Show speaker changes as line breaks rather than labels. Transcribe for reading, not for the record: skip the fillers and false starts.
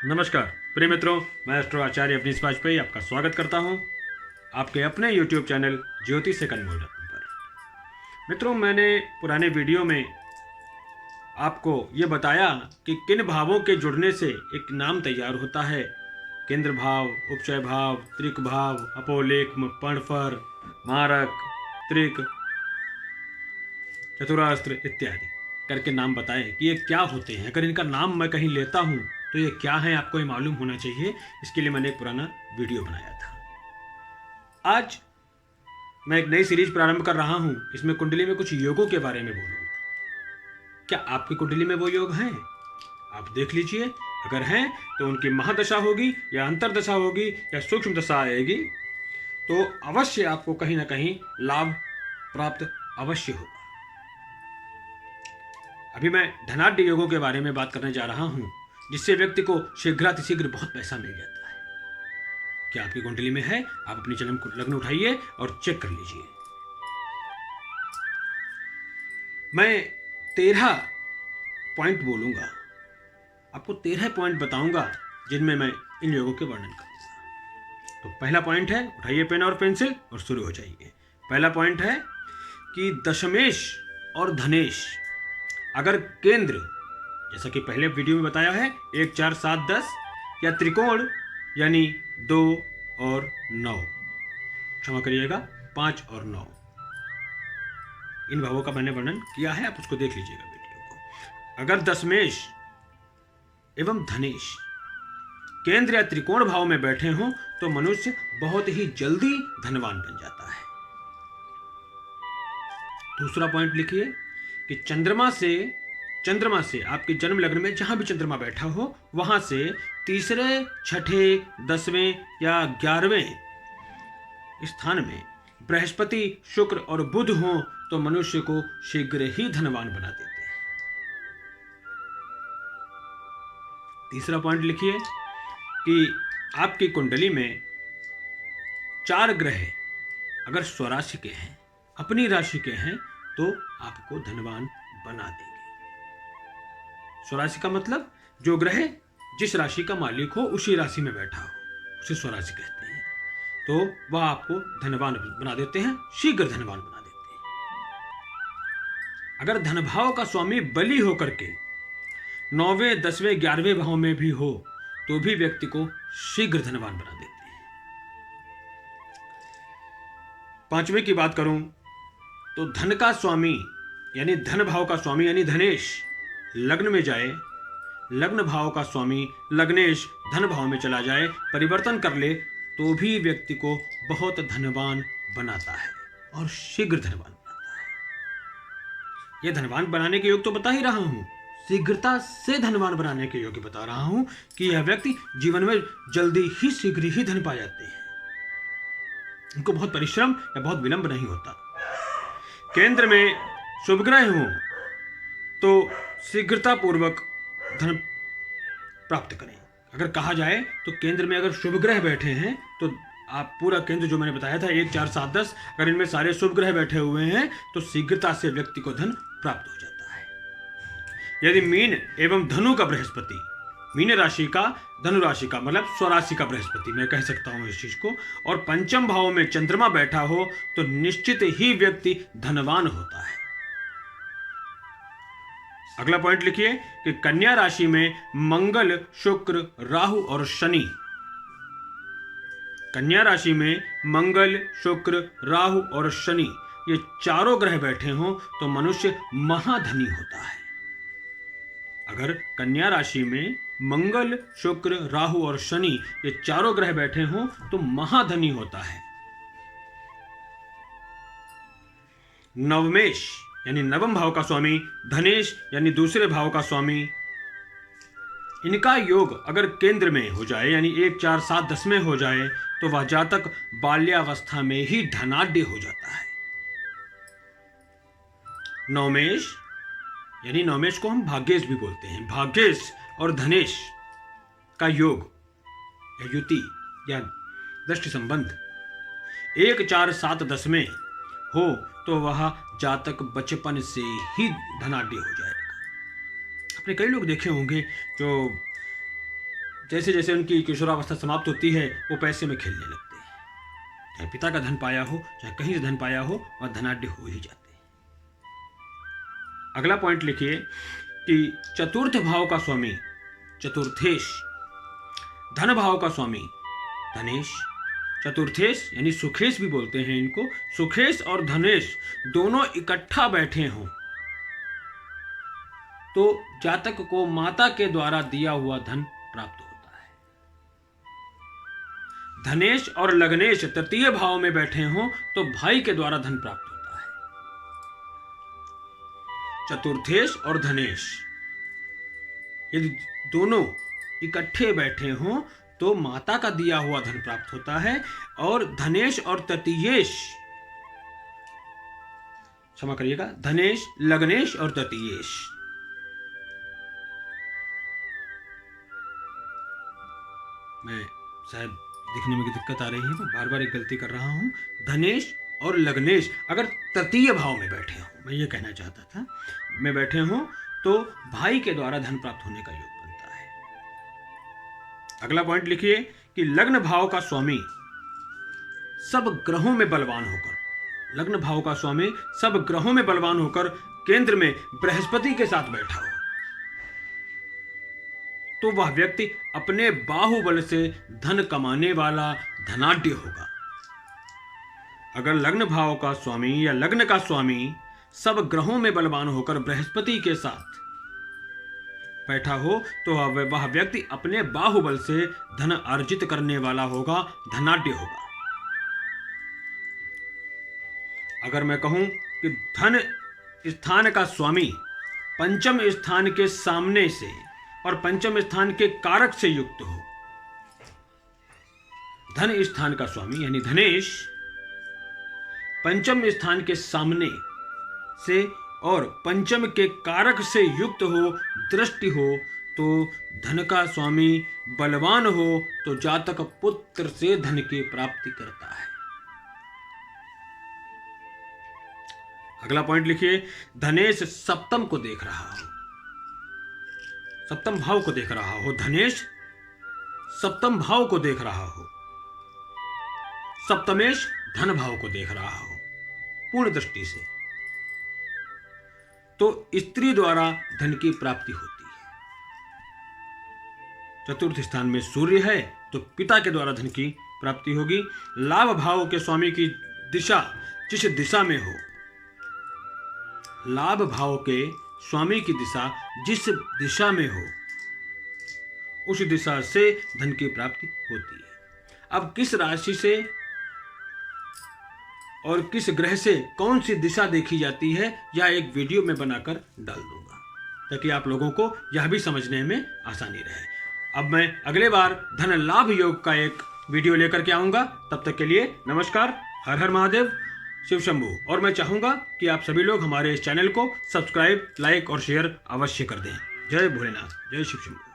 नमस्कार प्रिय मित्रों, मैं एस्ट्रो आचार्य अवनीश वाजपेयी आपका स्वागत करता हूं आपके अपने YouTube चैनल ज्योतिष से कनमोल पर। मित्रों, मैंने पुराने वीडियो में आपको ये बताया कि किन भावों के जुड़ने से एक नाम तैयार होता है। केंद्र भाव, उपचय भाव, त्रिक भाव, अपोलेख्म, पर्णफर, मारक, त्रिक, चतुरास्त्र इत्यादि करके नाम बताए कि ये क्या होते हैं। अगर इनका नाम मैं कहीं लेता हूँ तो ये क्या है, आपको ये मालूम होना चाहिए। इसके लिए मैंने एक पुराना वीडियो बनाया था। आज मैं एक नई सीरीज प्रारंभ कर रहा हूँ। इसमें कुंडली में कुछ योगों के बारे में बोलूँगा। क्या आपकी कुंडली में वो योग हैं? आप देख लीजिए। अगर हैं तो उनकी महादशा होगी या अंतरदशा होगी या सूक्ष्म दशा आएगी तो अवश्य आपको कहीं ना कहीं लाभ प्राप्त अवश्य होगा। अभी मैं धनाढ्य योगों के बारे में बात करने जा रहा हूं, जिससे व्यक्ति को शीघ्रातिशीघ्र बहुत पैसा मिल जाता है। क्या आपकी कुंडली में है? आप अपनी जन्म लग्न उठाइए और चेक कर लीजिए। मैं 13 पॉइंट बोलूंगा, आपको 13 पॉइंट बताऊंगा जिनमें मैं इन योगों के वर्णन करूंगा। तो पहला पॉइंट है, उठाइए पेन और पेंसिल और शुरू हो जाइए। पहला पॉइंट है कि दशमेश और धनेश अगर केंद्र, जैसा कि पहले वीडियो में बताया है, 1, 4, 7, 10 या त्रिकोण यानी 2 और 9, क्षमा करिएगा 5 और 9, इन भावों का मैंने वर्णन किया है, आप उसको देख लीजिएगा वीडियो को। अगर दशमेश एवं धनेश केंद्र या त्रिकोण भाव में बैठे हों तो मनुष्य बहुत ही जल्दी धनवान बन जाता है। दूसरा पॉइंट लिखिए कि चंद्रमा से आपके जन्म लग्न में जहां भी चंद्रमा बैठा हो, वहां से तीसरे, छठे, 10वें या 11वें स्थान में बृहस्पति, शुक्र और बुध हो तो मनुष्य को शीघ्र ही धनवान बना देते हैं। तीसरा पॉइंट लिखिए कि आपकी कुंडली में 4 ग्रह अगर स्वराशि के हैं, अपनी राशि के हैं, तो आपको धनवान बना देंगे। स्वराशि का मतलब जो ग्रह जिस राशि का मालिक हो उसी राशि में बैठा हो, उसे स्वराशि कहते हैं। तो वह आपको धनवान बना देते हैं, शीघ्र धनवान बना देते हैं। अगर धनभाव का स्वामी बली होकर के 9वें, 10वें, 11वें भाव में भी हो तो भी व्यक्ति को शीघ्र धनवान बना देते हैं। 5वें की बात करूं तो धन का स्वामी यानी धन भाव का स्वामी यानी धनेश लग्न में जाए, लग्न भाव का स्वामी लग्नेश धन भाव में चला जाए, परिवर्तन कर ले तो भी व्यक्ति को बहुत धनवान बनाता है और शीघ्र धनवान बनाता है। यह धनवान बनाने के योग तो बता ही रहा हूं, शीघ्रता से धनवान बनाने के योग बता रहा हूं कि यह व्यक्ति जीवन में जल्दी ही शीघ्र ही धन पा जाते हैं। इनको बहुत परिश्रम या बहुत विलंब नहीं होता। केंद्र में शुभ ग्रह हो तो शीघ्रता पूर्वक धन प्राप्त करें। अगर कहा जाए तो केंद्र में अगर शुभ ग्रह बैठे हैं तो आप पूरा केंद्र जो मैंने बताया था 1, 4, 7, 10, अगर इनमें सारे शुभ ग्रह बैठे हुए हैं तो शीघ्रता से व्यक्ति को धन प्राप्त हो जाता है। यदि मीन एवं धनु का बृहस्पति, मीन राशि का, धनु राशि का मतलब स्वराशि का बृहस्पति, मैं कह सकता हूं इस चीज को, और पंचम भाव में चंद्रमा बैठा हो तो निश्चित ही व्यक्ति धनवान होता है। अगला पॉइंट लिखिए कि कन्या राशि में मंगल, शुक्र, राहु और शनि, कन्या राशि में मंगल, शुक्र, राहु और शनि ये चारों ग्रह बैठे हों तो मनुष्य महाधनी होता है। अगर कन्या राशि में मंगल, शुक्र, राहु और शनि ये चारों ग्रह बैठे हों तो महाधनी होता है। नवमेश यानी नवम भाव का स्वामी, धनेश यानी दूसरे भाव का स्वामी, इनका योग अगर केंद्र में हो जाए यानी 1, 4, 7, 10 में हो जाए तो वह जातक बाल्यावस्था में ही धनाढ्य हो जाता है। नवमेश यानी नवमेश को हम भाग्येश भी बोलते हैं। भाग्येश और धनेश का योग या युति या दृष्टि संबंध 1, 4, 7, 10 में हो तो वह जातक बचपन से ही धनाढ्य हो जाएगा। आपने कई लोग देखे होंगे जो जैसे जैसे उनकी किशोरावस्था समाप्त होती है वो पैसे में खेलने लगते हैं। चाहे पिता का धन पाया हो, चाहे कहीं से धन पाया हो, और धनाढ्य हो ही जाते हैं। अगला पॉइंट लिखिए कि चतुर्थ भाव का स्वामी चतुर्थेश, धन भाव का स्वामी धनेश, चतुर्थेश यानी सुखेश भी बोलते हैं इनको, सुखेश और धनेश दोनों इकट्ठा बैठे हों तो जातक को माता के द्वारा दिया हुआ धन प्राप्त होता है। धनेश और लग्नेश तृतीय भाव में बैठे हों तो भाई के द्वारा धन प्राप्त होता है। चतुर्थेश और धनेश यदि दोनों इकट्ठे बैठे हों तो माता का दिया हुआ धन प्राप्त होता है। और धनेश और तृतीयेश, क्षमा करिएगा, धनेश, लग्नेश और तृतीयेश, मैं शायद दिखने में दिक्कत आ रही है, मैं बार बार एक गलती कर रहा हूं। धनेश और लग्नेश अगर तृतीय भाव में बैठे हों, मैं ये कहना चाहता था, में बैठे हों तो भाई के द्वारा धन प्राप्त होने का योग बनता है। अगला पॉइंट लिखिए कि लग्न भाव का स्वामी सब ग्रहों में बलवान होकर, लग्न भाव का स्वामी सब ग्रहों में बलवान होकर केंद्र में बृहस्पति के साथ बैठा हो तो वह व्यक्ति अपने बाहुबल से धन कमाने वाला धनाढ्य होगा। अगर लग्न भाव का स्वामी या लग्न का स्वामी सब ग्रहों में बलवान होकर बृहस्पति के साथ बैठा हो तो वह व्यक्ति अपने बाहुबल से धन अर्जित करने वाला होगा, धनाढ्य होगा। अगर मैं कहूं कि धन स्थान का स्वामी पंचम स्थान के सामने से और पंचम स्थान के कारक से युक्त हो, धन स्थान का स्वामी यानी धनेश पंचम स्थान के सामने से और पंचम के कारक से युक्त हो, दृष्टि हो, तो धन का स्वामी बलवान हो तो जातक पुत्र से धन की प्राप्ति करता है। अगला पॉइंट लिखिए, धनेश सप्तम को देख रहा हो, सप्तम भाव को देख रहा हो, धनेश सप्तम भाव को देख रहा हो, सप्तमेश धन भाव को देख रहा हो पूर्ण दृष्टि से, तो स्त्री द्वारा धन की प्राप्ति होती है। चतुर्थ स्थान में सूर्य है तो पिता के द्वारा धन की प्राप्ति होगी। लाभ भाव के स्वामी की दिशा जिस दिशा में हो, लाभ भाव के स्वामी की दिशा जिस दिशा में हो उस दिशा से धन की प्राप्ति होती है। अब किस राशि से और किस ग्रह से कौन सी दिशा देखी जाती है यह एक वीडियो में बनाकर डाल दूंगा ताकि आप लोगों को यह भी समझने में आसानी रहे। अब मैं अगले बार धन लाभ योग का एक वीडियो लेकर के आऊंगा। तब तक के लिए नमस्कार, हर हर महादेव, शिव शंभू। और मैं चाहूंगा कि आप सभी लोग हमारे इस चैनल को सब्सक्राइब, लाइक और शेयर अवश्य कर दें। जय भोलेनाथ, जय शिव शंभू।